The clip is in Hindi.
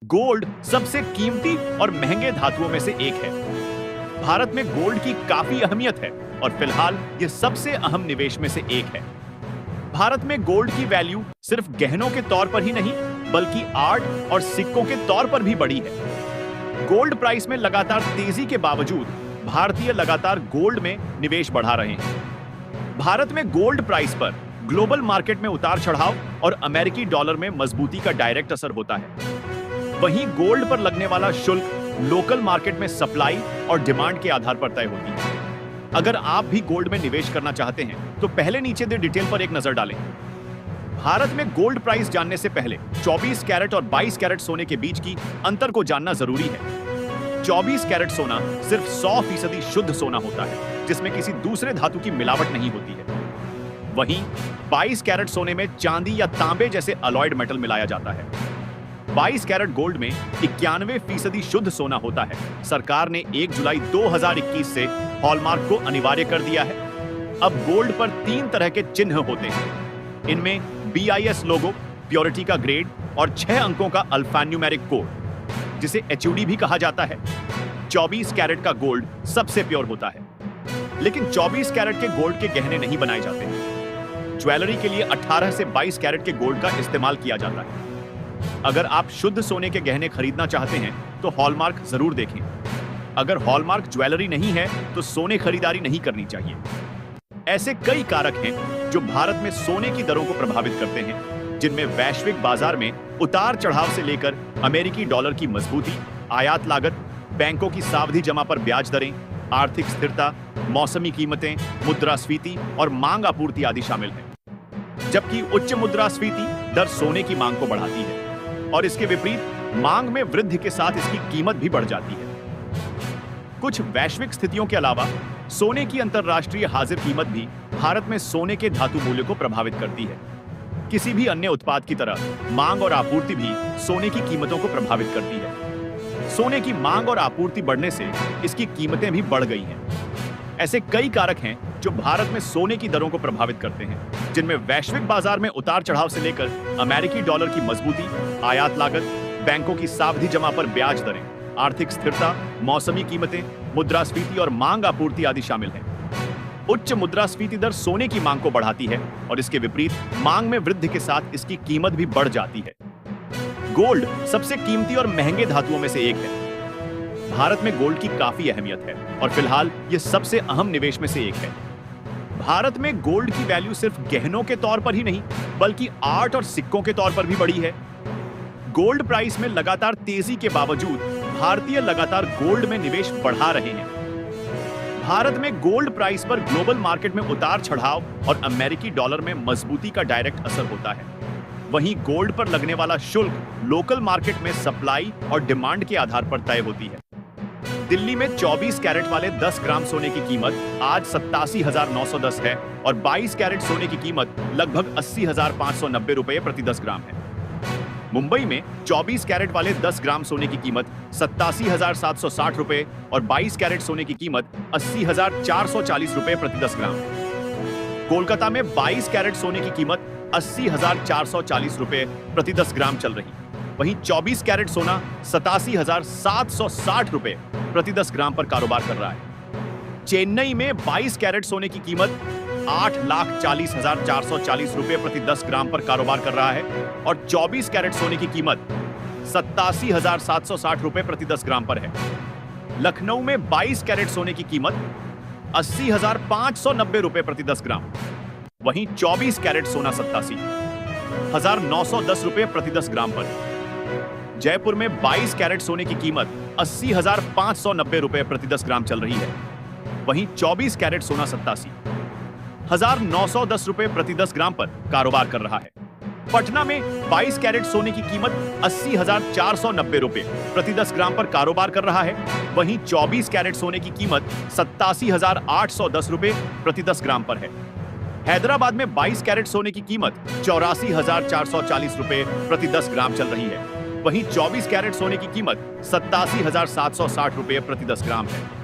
गोल्ड सबसे कीमती और महंगे धातुओं में से एक है। भारत में गोल्ड की काफी अहमियत है और फिलहाल यह सबसे अहम निवेश में से एक है। भारत में गोल्ड की वैल्यू सिर्फ गहनों के तौर पर ही नहीं बल्कि आर्ट और सिक्कों के तौर पर भी बढ़ी है। गोल्ड प्राइस में लगातार तेजी के बावजूद भारतीय लगातार गोल्ड में निवेश बढ़ा रहे हैं। भारत में गोल्ड प्राइस पर ग्लोबल मार्केट में उतार चढ़ाव और अमेरिकी डॉलर में मजबूती का डायरेक्ट असर होता है। वहीं गोल्ड पर लगने वाला शुल्क लोकल मार्केट में सप्लाई और डिमांड के आधार पर तय होती है। अगर आप भी गोल्ड में निवेश करना चाहते हैं तो पहले नीचे दे डिटेल पर एक नजर डालें। भारत में गोल्ड प्राइस जानने से पहले 24 कैरेट और 22 कैरेट सोने के बीच की अंतर को जानना जरूरी है। 24 कैरेट सोना सिर्फ 100% शुद्ध सोना होता है जिसमें किसी दूसरे धातु की मिलावट नहीं होती है। वहीं 22 कैरेट सोने में चांदी या तांबे जैसे अलॉयड मेटल मिलाया जाता है। 22 कैरेट गोल्ड में 91% शुद्ध सोना होता है। सरकार ने 1 जुलाई 2021 से हॉलमार्क को अनिवार्य कर दिया है। अब गोल्ड पर 3 तरह के चिन्ह होते हैं। इनमें BIS लोगो, प्योरिटी का ग्रेड और 6 अंकों का अल्फान्यूमेरिक कोड जिसे HUD भी कहा जाता है। 24 कैरेट का गोल्ड सबसे प्योर होता है, लेकिन 24 कैरेट के गोल्ड के गहने नहीं बनाए जाते। ज्वेलरी के लिए 18 से 22 कैरेट के गोल्ड का इस्तेमाल किया जाता है। अगर आप शुद्ध सोने के गहने खरीदना चाहते हैं तो हॉलमार्क जरूर देखें। अगर हॉलमार्क ज्वेलरी नहीं है तो सोने खरीदारी नहीं करनी चाहिए। ऐसे कई कारक हैं जो भारत में सोने की दरों को प्रभावित करते हैं, जिनमें वैश्विक बाजार में उतार चढ़ाव से लेकर अमेरिकी डॉलर की मजबूती, आयात लागत, बैंकों की सावधि जमा पर ब्याज दरें, आर्थिक स्थिरता, मौसमी कीमतें, मुद्रास्फीति और मांग आपूर्ति आदि शामिल हैं। जबकि उच्च मुद्रास्फीति दर सोने की मांग को बढ़ाती है और इसके विपरीत मांग में वृद्धि के साथ इसकी कीमत भी बढ़ जाती है। कुछ वैश्विक स्थितियों के अलावा सोने की अंतरराष्ट्रीय हाजिर कीमत भी भारत में सोने के धातु मूल्य को प्रभावित करती है। किसी भी अन्य उत्पाद की तरह मांग और आपूर्ति भी सोने की कीमतों को प्रभावित करती है। सोने की मांग और आपूर्ति बढ़ने से इसकी कीमतें भी बढ़ गई हैं। ऐसे कई कारक हैं जो भारत में सोने की दरों को प्रभावित करते हैं, जिनमें वैश्विक बाजार में उतार चढ़ाव से लेकर अमेरिकी डॉलर की मजबूती, आयात लागत, बैंकों की सावधि जमा पर ब्याज दरें, आर्थिक स्थिरता, मौसमी कीमतें, मुद्रास्फीति और मांग आपूर्ति आदि शामिल हैं। उच्च मुद्रास्फीति दर सोने की मांग को बढ़ाती है और इसके विपरीत मांग में वृद्धि के साथ इसकी कीमत भी बढ़ जाती है। गोल्ड सबसे कीमती और महंगे धातुओं में से एक है। भारत में गोल्ड की काफी अहमियत है और फिलहाल यह सबसे अहम निवेश में से एक है। भारत में गोल्ड की वैल्यू सिर्फ गहनों के तौर पर ही नहीं बल्कि आर्ट और सिक्कों के तौर पर भी बढ़ी है। गोल्ड प्राइस में लगातार तेजी के बावजूद भारतीय लगातार गोल्ड में निवेश बढ़ा रहे हैं। भारत में गोल्ड प्राइस पर ग्लोबल मार्केट में उतार चढ़ाव और अमेरिकी डॉलर में मजबूती का डायरेक्ट असर होता है। वहीं गोल्ड पर लगने वाला शुल्क लोकल मार्केट में सप्लाई और डिमांड के आधार पर तय होती है। दिल्ली में 24 कैरेट वाले 10 ग्राम सोने की कीमत आज 87,910 है और 22 कैरेट सोने की कीमत लगभग 80,590 रुपए प्रति 10 ग्राम है। मुंबई में 24 कैरेट वाले 10 ग्राम सोने की कीमत 87,760 रुपए और 22 कैरेट सोने की कीमत 80,440 रुपए प्रति 10 ग्राम है। कोलकाता में 22 कैरेट सोने की कीमत 80,440 रुपए प्रति 10 ग्राम चल रही। वहीं 24 कैरेट सोना 87,760 रुपए प्रति 10 ग्राम पर कारोबार कर रहा है। चेन्नई में 22 कैरेट सोने की कीमत 8,40,440 रुपए प्रति 10 ग्राम पर कारोबार कर रहा है और 24 कैरेट सोने की कीमत 87,760 रुपए प्रति 10 ग्राम पर है। लखनऊ में 22 कैरेट सोने की कीमत 80,590 रुपए प्रति 10 ग्राम। वहीं 24 कैरेट सोना 87,910 रुपए प्रति 10 ग्राम पर। जयपुर में 22 कैरेट सोने की कीमत 80,590 रुपए प्रति 10 ग्राम चल रही है। वहीं 24 कैरेट सोना 87,910 रुपए प्रति 10 ग्राम पर कारोबार कर रहा है। पटना में 22 कैरेट सोने की कीमत 80,490 रुपए प्रति 10 ग्राम पर कारोबार कर रहा है। वहीं 24 कैरेट सोने की कीमत 87,810 रुपए प्रति 10 ग्राम पर है। हैदराबाद में 22 कैरेट सोने की कीमत 84,440 रुपए प्रति 10 ग्राम चल रही है। वहीं 24 कैरेट सोने की कीमत 87,760 रुपए प्रति 10 ग्राम है।